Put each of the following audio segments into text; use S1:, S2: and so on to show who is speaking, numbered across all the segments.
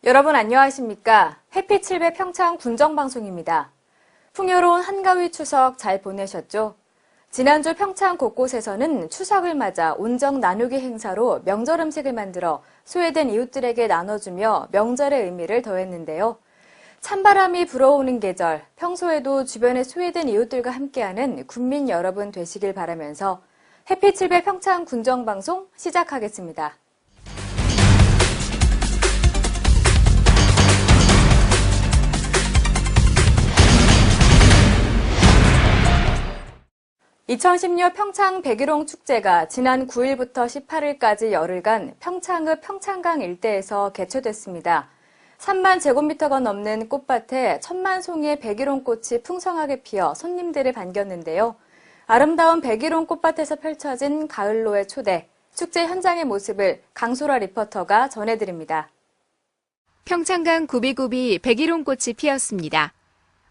S1: 여러분 안녕하십니까? 해피 700 평창 군정방송입니다. 풍요로운 한가위 추석 잘 보내셨죠? 지난주 평창 곳곳에서는 추석을 맞아 온정 나누기 행사로 명절 음식을 만들어 소외된 이웃들에게 나눠주며 명절의 의미를 더했는데요. 찬바람이 불어오는 계절, 평소에도 주변에 소외된 이웃들과 함께하는 국민 여러분 되시길 바라면서 해피 700 평창 군정방송 시작하겠습니다. (2016) 평창 백일홍 축제가 지난 9일부터 18일까지 열흘간 평창읍 평창강 일대에서 개최됐습니다. 3만 제곱미터가 넘는 꽃밭에 1000만 송이의 백일홍 꽃이 풍성하게 피어 손님들을 반겼는데요. 아름다운 백일홍 꽃밭에서 펼쳐진 가을로의 초대, 축제 현장의 모습을 강소라 리포터가 전해드립니다.
S2: 평창강 구비구비 백일홍 꽃이 피었습니다.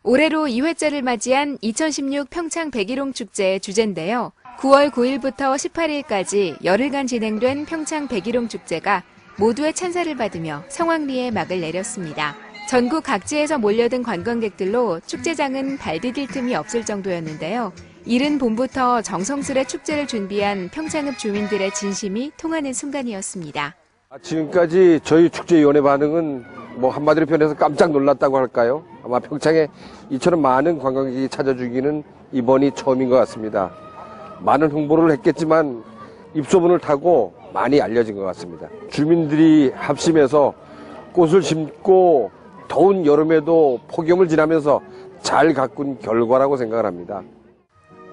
S2: 올해로 2회째를 맞이한 2016 평창 백일홍 축제의 주제인데요. 9월 9일부터 18일까지 열흘간 진행된 평창 백일홍 축제가 모두의 찬사를 받으며 성황리에 막을 내렸습니다. 전국 각지에서 몰려든 관광객들로 축제장은 발 디딜 틈이 없을 정도였는데요. 이른 봄부터 정성스레 축제를 준비한 평창읍 주민들의 진심이 통하는 순간이었습니다.
S3: 지금까지 저희 축제위원회 반응은 한마디로 표현해서 깜짝 놀랐다고 할까요? 아마 평창에 이처럼 많은 관광객이 찾아주기는 이번이 처음인 것 같습니다. 많은 홍보를 했겠지만 입소문을 타고 많이 알려진 것 같습니다. 주민들이 합심해서 꽃을 심고 더운 여름에도 폭염을 지나면서 잘 가꾼 결과라고 생각을 합니다.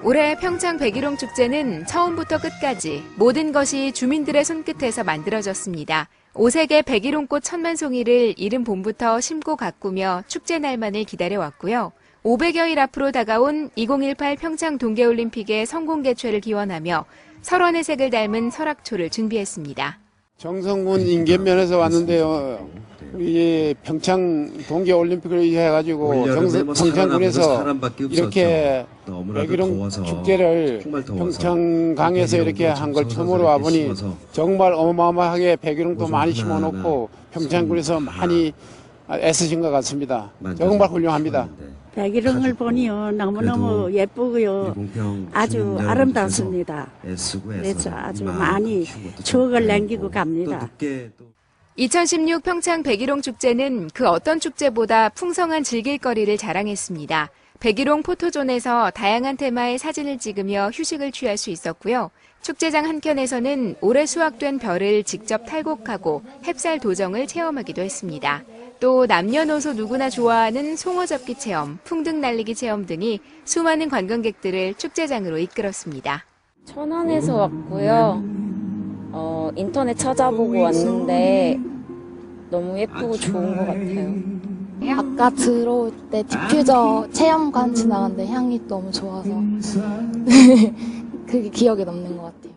S2: 올해 평창 백일홍 축제는 처음부터 끝까지 모든 것이 주민들의 손끝에서 만들어졌습니다. 5색의 백일홍꽃 1000만 송이를 이른 봄부터 심고 가꾸며 축제 날만을 기다려왔고요. 500여일 앞으로 다가온 2018 평창 동계올림픽의 성공 개최를 기원하며 설원의 색을 닮은 설악초를 준비했습니다.
S4: 정성군 인계면에서 왔는데요. 우리 평창 동계올림픽을 위해가지고 평창군에서 이렇게 백일홍 축제를 평창강에서 이렇게 한 걸 처음으로 와보니 정말 어마어마하게 백일홍도 많이 심어놓고 평창군에서 많이 애쓰신 것 같습니다. 정말 훌륭합니다.
S5: 백일홍을 보니요 너무너무 예쁘고요 아주 아름답습니다. 그래서 아주 많이 추억을 남기고 갑니다.
S2: 2016 평창 백일홍 축제는 그 어떤 축제보다 풍성한 즐길거리를 자랑했습니다. 백일홍 포토존에서 다양한 테마의 사진을 찍으며 휴식을 취할 수 있었고요. 축제장 한켠에서는 올해 수확된 벼를 직접 탈곡하고 햅쌀 도정을 체험하기도 했습니다. 또 남녀노소 누구나 좋아하는 송어접기 체험, 풍등 날리기 체험 등이 수많은 관광객들을 축제장으로 이끌었습니다.
S6: 천안에서 왔고요. 인터넷 찾아보고 왔는데 너무 예쁘고 좋은 것 같아요.
S7: 아까 들어올 때 디퓨저 체험관 지나갔는데 향이 너무 좋아서 그게 기억에 남는 것 같아요.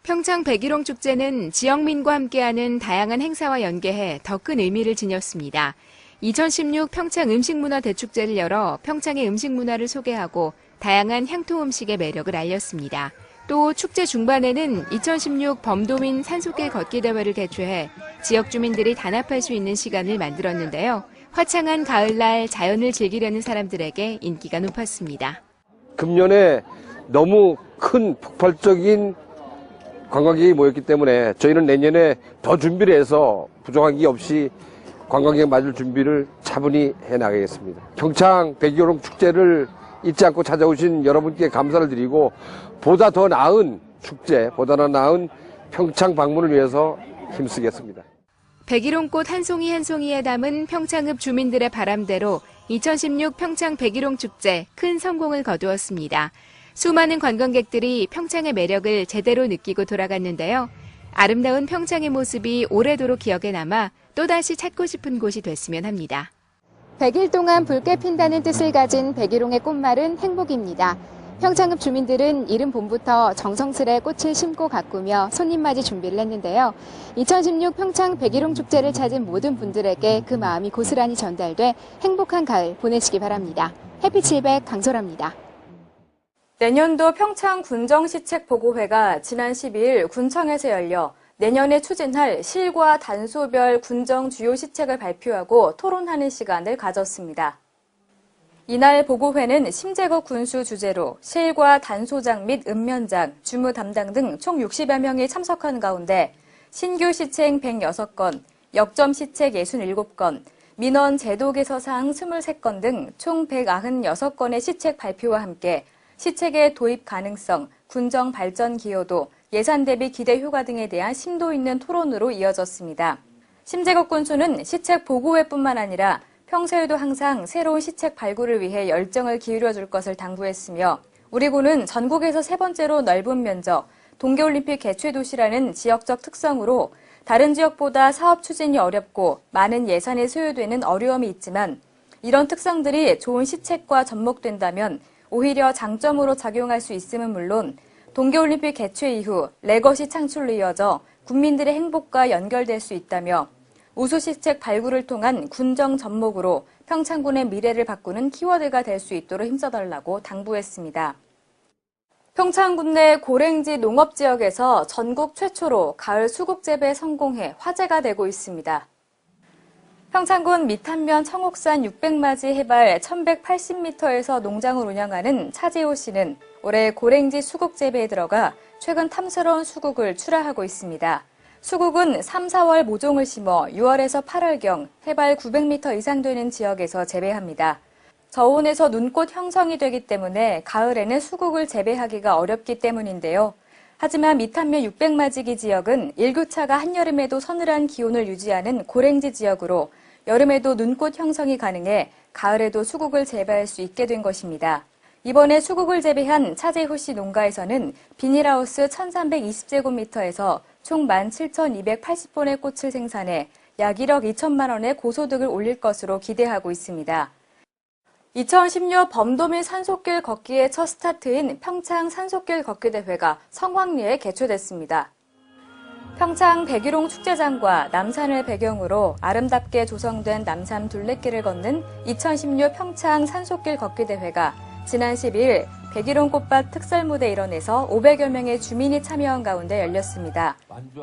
S2: 평창 백일홍 축제는 지역민과 함께하는 다양한 행사와 연계해 더 큰 의미를 지녔습니다. 2016 평창 음식문화 대축제를 열어 평창의 음식 문화를 소개하고 다양한 향토 음식의 매력을 알렸습니다. 또 축제 중반에는 2016 범도민 산속길 걷기 대회를 개최해 지역 주민들이 단합할 수 있는 시간을 만들었는데요. 화창한 가을날 자연을 즐기려는 사람들에게 인기가 높았습니다.
S3: 금년에 너무 큰 폭발적인 관광객이 모였기 때문에 저희는 내년에 더 준비를 해서 부족한 게 없이 관광객 맞을 준비를 차분히 해나가겠습니다. 평창 백일홍 축제를 잊지 않고 찾아오신 여러분께 감사를 드리고 보다 더 나은 축제, 보다 더 나은 평창 방문을 위해서 힘쓰겠습니다.
S2: 백일홍꽃 한 송이 한 송이에 담은 평창읍 주민들의 바람대로 2016 평창 백일홍 축제 큰 성공을 거두었습니다. 수많은 관광객들이 평창의 매력을 제대로 느끼고 돌아갔는데요. 아름다운 평창의 모습이 오래도록 기억에 남아 또다시 찾고 싶은 곳이 됐으면 합니다.
S8: 100일 동안 붉게 핀다는 뜻을 가진 백일홍의 꽃말은 행복입니다. 평창읍 주민들은 이른 봄부터 정성스레 꽃을 심고 가꾸며 손님맞이 준비를 했는데요. 2016 평창 백일홍 축제를 찾은 모든 분들에게 그 마음이 고스란히 전달돼 행복한 가을 보내시기 바랍니다. 해피 700 강소라입니다.
S1: 내년도 평창 군정시책 보고회가 지난 12일 군청에서 열려 내년에 추진할 실과 단소별 군정 주요 시책을 발표하고 토론하는 시간을 가졌습니다. 이날 보고회는 심재국 군수 주재로 실과 단소장 및 읍면장, 주무 담당 등 총 60여 명이 참석한 가운데 신규 시책 106건, 역점 시책 67건, 민원 제도 개선 사항 23건 등 총 196건의 시책 발표와 함께 시책의 도입 가능성, 군정 발전 기여도, 예산 대비 기대 효과 등에 대한 심도 있는 토론으로 이어졌습니다. 심재국 군수는 시책 보고회뿐만 아니라 평소에도 항상 새로운 시책 발굴을 위해 열정을 기울여 줄 것을 당부했으며 우리 군은 전국에서 세 번째로 넓은 면적, 동계올림픽 개최 도시라는 지역적 특성으로 다른 지역보다 사업 추진이 어렵고 많은 예산이 소요되는 어려움이 있지만 이런 특성들이 좋은 시책과 접목된다면 오히려 장점으로 작용할 수 있음은 물론 동계올림픽 개최 이후 레거시 창출로 이어져 국민들의 행복과 연결될 수 있다며 우수시책 발굴을 통한 군정 접목으로 평창군의 미래를 바꾸는 키워드가 될 수 있도록 힘써달라고 당부했습니다. 평창군 내 고랭지 농업지역에서 전국 최초로 가을 수국 재배 성공해 화제가 되고 있습니다. 평창군 미탄면 청옥산 600마지 해발 1180m에서 농장을 운영하는 차재호 씨는 올해 고랭지 수국 재배에 들어가 최근 탐스러운 수국을 출하하고 있습니다. 수국은 3, 4월 모종을 심어 6월에서 8월경 해발 900m 이상 되는 지역에서 재배합니다. 저온에서 눈꽃 형성이 되기 때문에 가을에는 수국을 재배하기가 어렵기 때문인데요. 하지만 미탄면 600마지기 지역은 일교차가 한여름에도 서늘한 기온을 유지하는 고랭지 지역으로 여름에도 눈꽃 형성이 가능해 가을에도 수국을 재배할 수 있게 된 것입니다. 이번에 수국을 재배한 차재호 씨 농가에서는 비닐하우스 1320제곱미터에서 총 17,280본의 꽃을 생산해 약 1억 2천만 원의 고소득을 올릴 것으로 기대하고 있습니다. 2016 범도민 산속길 걷기의 첫 스타트인 평창 산속길 걷기 대회가 성황리에 개최됐습니다. 평창 백일홍 축제장과 남산을 배경으로 아름답게 조성된 남산 둘레길을 걷는 2016 평창 산속길 걷기 대회가 지난 12일 백일홍 꽃밭 특설무대 일원에서 500여 명의 주민이 참여한 가운데 열렸습니다.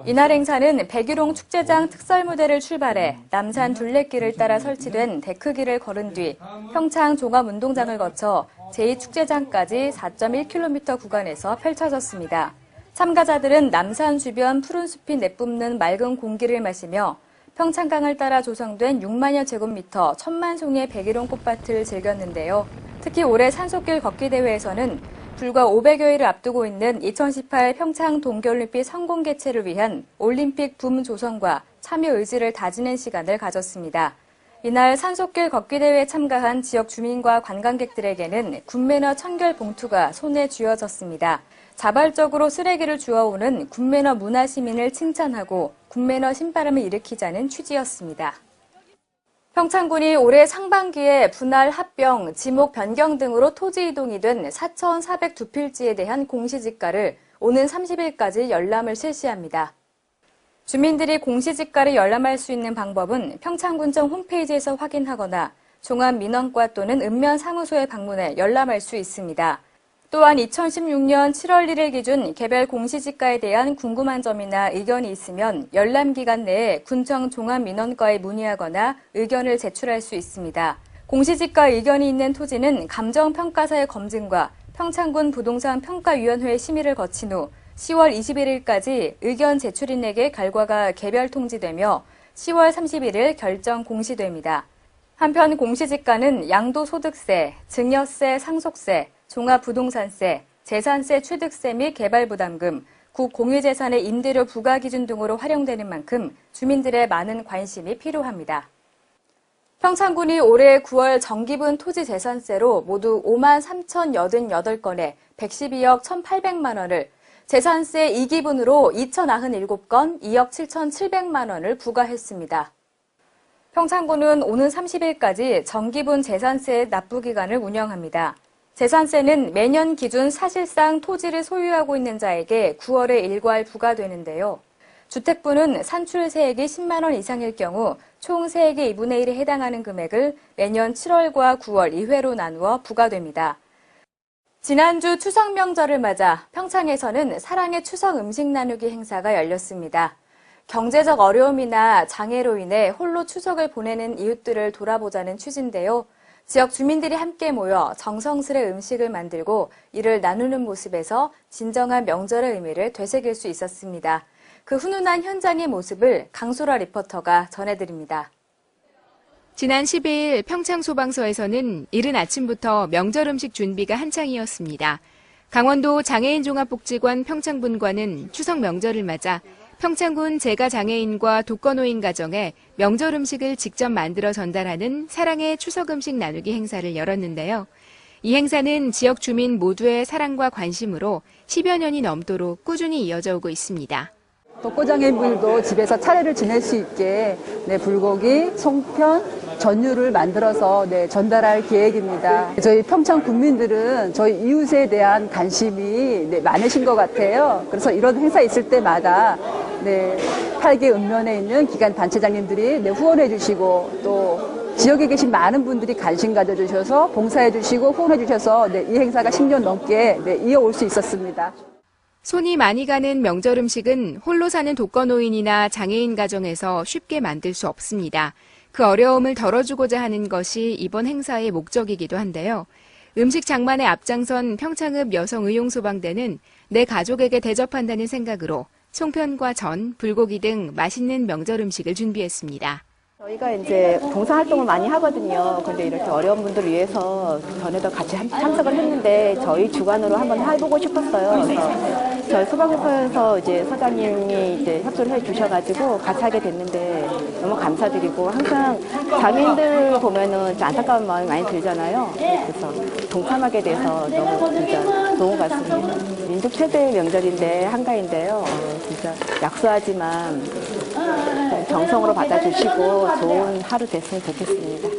S1: 이날 행사는 백일홍 축제장 특설무대를 출발해 남산 둘레길을 따라 설치된 데크길을 걸은 뒤 평창 종합운동장을 거쳐 제2축제장까지 4.1km 구간에서 펼쳐졌습니다. 참가자들은 남산 주변 푸른 숲이 내뿜는 맑은 공기를 마시며 평창강을 따라 조성된 6만여 제곱미터 1,000만 송의 백일홍 꽃밭을 즐겼는데요. 특히 올해 산속길 걷기 대회에서는 불과 500여일을 앞두고 있는 2018 평창 동계올림픽 성공 개최를 위한 올림픽 붐 조성과 참여 의지를 다지는 시간을 가졌습니다. 이날 산속길 걷기 대회에 참가한 지역 주민과 관광객들에게는 군매너 청결 봉투가 손에 쥐어졌습니다. 자발적으로 쓰레기를 주워오는 군매너 문화시민을 칭찬하고 군매너 신바람을 일으키자는 취지였습니다. 평창군이 올해 상반기에 분할 합병, 지목 변경 등으로 토지 이동이 된 4,402필지에 대한 공시지가를 오는 30일까지 열람을 실시합니다. 주민들이 공시지가를 열람할 수 있는 방법은 평창군청 홈페이지에서 확인하거나 종합민원과 또는 읍면사무소에 방문해 열람할 수 있습니다. 또한 2016년 7월 1일 기준 개별 공시지가에 대한 궁금한 점이나 의견이 있으면 열람 기간 내에 군청 종합민원과에 문의하거나 의견을 제출할 수 있습니다. 공시지가 의견이 있는 토지는 감정평가사의 검증과 평창군 부동산 평가위원회의 심의를 거친 후 10월 21일까지 의견 제출인에게 결과가 개별 통지되며 10월 31일 결정 공시됩니다. 한편 공시지가는 양도소득세, 증여세, 상속세, 종합부동산세, 재산세 취득세 및 개발부담금, 국공유재산의 임대료 부과 기준 등으로 활용되는 만큼 주민들의 많은 관심이 필요합니다. 평창군이 올해 9월 정기분 토지재산세로 모두 53,088건에 112억 1,800만 원을, 재산세 2기분으로 2,097건 2억 7,700만 원을 부과했습니다. 평창군은 오는 30일까지 정기분 재산세 납부 기간을 운영합니다. 재산세는 매년 기준 사실상 토지를 소유하고 있는 자에게 9월에 일괄 부과되는데요. 주택부는 산출세액이 10만 원 이상일 경우 총 세액의 2분의 1에 해당하는 금액을 매년 7월과 9월 2회로 나누어 부과됩니다. 지난주 추석 명절을 맞아 평창에서는 사랑의 추석 음식 나누기 행사가 열렸습니다. 경제적 어려움이나 장애로 인해 홀로 추석을 보내는 이웃들을 돌아보자는 취지인데요. 지역 주민들이 함께 모여 정성스레 음식을 만들고 이를 나누는 모습에서 진정한 명절의 의미를 되새길 수 있었습니다. 그 훈훈한 현장의 모습을 강소라 리포터가 전해드립니다.
S2: 지난 12일 평창소방서에서는 이른 아침부터 명절 음식 준비가 한창이었습니다. 강원도 장애인종합복지관 평창분관은 추석 명절을 맞아 평창군 재가장애인과 독거노인 가정에 명절 음식을 직접 만들어 전달하는 사랑의 추석 음식 나누기 행사를 열었는데요. 이 행사는 지역 주민 모두의 사랑과 관심으로 10여 년이 넘도록 꾸준히 이어져 오고 있습니다.
S9: 독거장애인분들도 집에서 차례를 지낼 수 있게 불고기, 송편, 전류를 만들어서 전달할 계획입니다. 저희 평창 국민들은 저희 이웃에 대한 관심이 많으신 것 같아요. 그래서 이런 행사 있을 때마다 8개 읍면에 있는 기관 단체장님들이 후원해 주시고 또 지역에 계신 많은 분들이 관심 가져주셔서 봉사해 주시고 후원해 주셔서 이 행사가 10년 넘게 이어올 수 있었습니다.
S2: 손이 많이 가는 명절 음식은 홀로 사는 독거노인이나 장애인 가정에서 쉽게 만들 수 없습니다. 그 어려움을 덜어주고자 하는 것이 이번 행사의 목적이기도 한데요. 음식 장만에 앞장선 평창읍 여성의용소방대는 내 가족에게 대접한다는 생각으로 송편과 전, 불고기 등 맛있는 명절 음식을 준비했습니다.
S10: 저희가 이제 봉사활동을 많이 하거든요. 그런데 이렇게 어려운 분들을 위해서 전에도 같이 참석을 했는데 저희 주관으로 한번 해보고 싶었어요. 그래서 저희 소방서에서 이제 서장님이 이제 협조를 해주셔가지고 같이 하게 됐는데 너무 감사드리고 항상 장애인들 보면은 안타까운 마음이 많이 들잖아요. 그래서 동참하게 돼서 너무 진짜 좋은 것 같습니다. 민족 최대의 명절인데 한가인데요. 진짜 약소하지만 정성으로 받아주시고 좋은 하루 됐으면 좋겠습니다.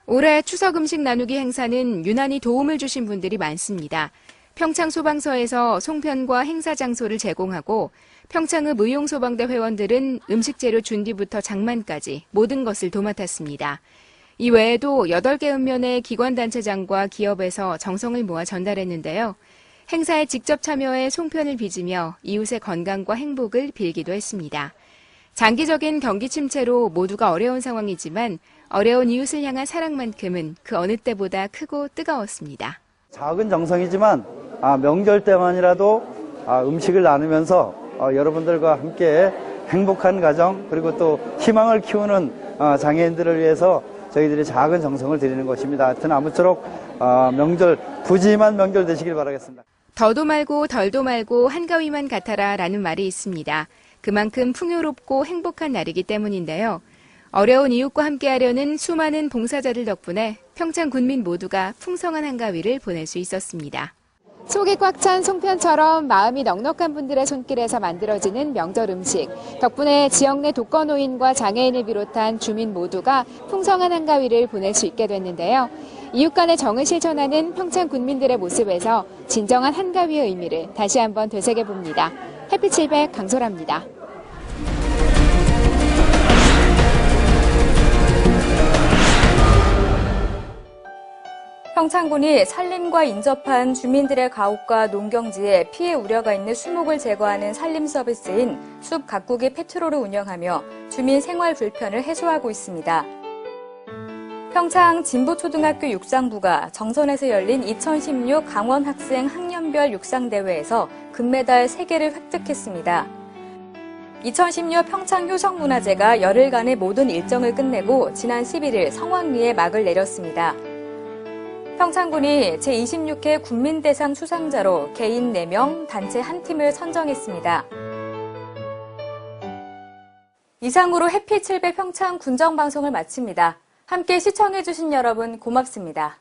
S2: 올해 추석 음식 나누기 행사는 유난히 도움을 주신 분들이 많습니다. 평창소방서에서 송편과 행사 장소를 제공하고 평창읍 의용소방대 회원들은 음식 재료 준비부터 장만까지 모든 것을 도맡았습니다. 이 외에도 8개 읍면의 기관단체장과 기업에서 정성을 모아 전달했는데요. 행사에 직접 참여해 송편을 빚으며 이웃의 건강과 행복을 빌기도 했습니다. 장기적인 경기 침체로 모두가 어려운 상황이지만 어려운 이웃을 향한 사랑만큼은 그 어느 때보다 크고 뜨거웠습니다.
S11: 작은 정성이지만 명절 때만이라도 음식을 나누면서 여러분들과 함께 행복한 가정 그리고 또 희망을 키우는 장애인들을 위해서 저희들이 작은 정성을 드리는 것입니다. 하여튼 아무쪼록 명절 부지만 명절 되시길 바라겠습니다.
S2: 더도 말고 덜도 말고 한가위만 같아라 라는 말이 있습니다. 그만큼 풍요롭고 행복한 날이기 때문인데요. 어려운 이웃과 함께하려는 수많은 봉사자들 덕분에 평창 군민 모두가 풍성한 한가위를 보낼 수 있었습니다.
S8: 속이 꽉 찬 송편처럼 마음이 넉넉한 분들의 손길에서 만들어지는 명절 음식. 덕분에 지역 내 독거노인과 장애인을 비롯한 주민 모두가 풍성한 한가위를 보낼 수 있게 됐는데요. 이웃 간의 정을 실천하는 평창 군민들의 모습에서 진정한 한가위의 의미를 다시 한번 되새겨봅니다. 햇빛 700 강소라입니다.
S1: 평창군이 산림과 인접한 주민들의 가옥과 농경지에 피해 우려가 있는 수목을 제거하는 산림 서비스인 숲 가꾸기 페트롤을 운영하며 주민 생활 불편을 해소하고 있습니다. 평창 진부초등학교 육상부가 정선에서 열린 2016 강원 학생 학년별 육상대회에서 금메달 3개를 획득했습니다. 2016 평창 효성문화제가 열흘간의 모든 일정을 끝내고 지난 11일 성황리에 막을 내렸습니다. 평창군이 제26회 국민대상 수상자로 개인 4명, 단체 1팀을 선정했습니다. 이상으로 해피 700 평창 군정방송을 마칩니다. 함께 시청해주신 여러분 고맙습니다.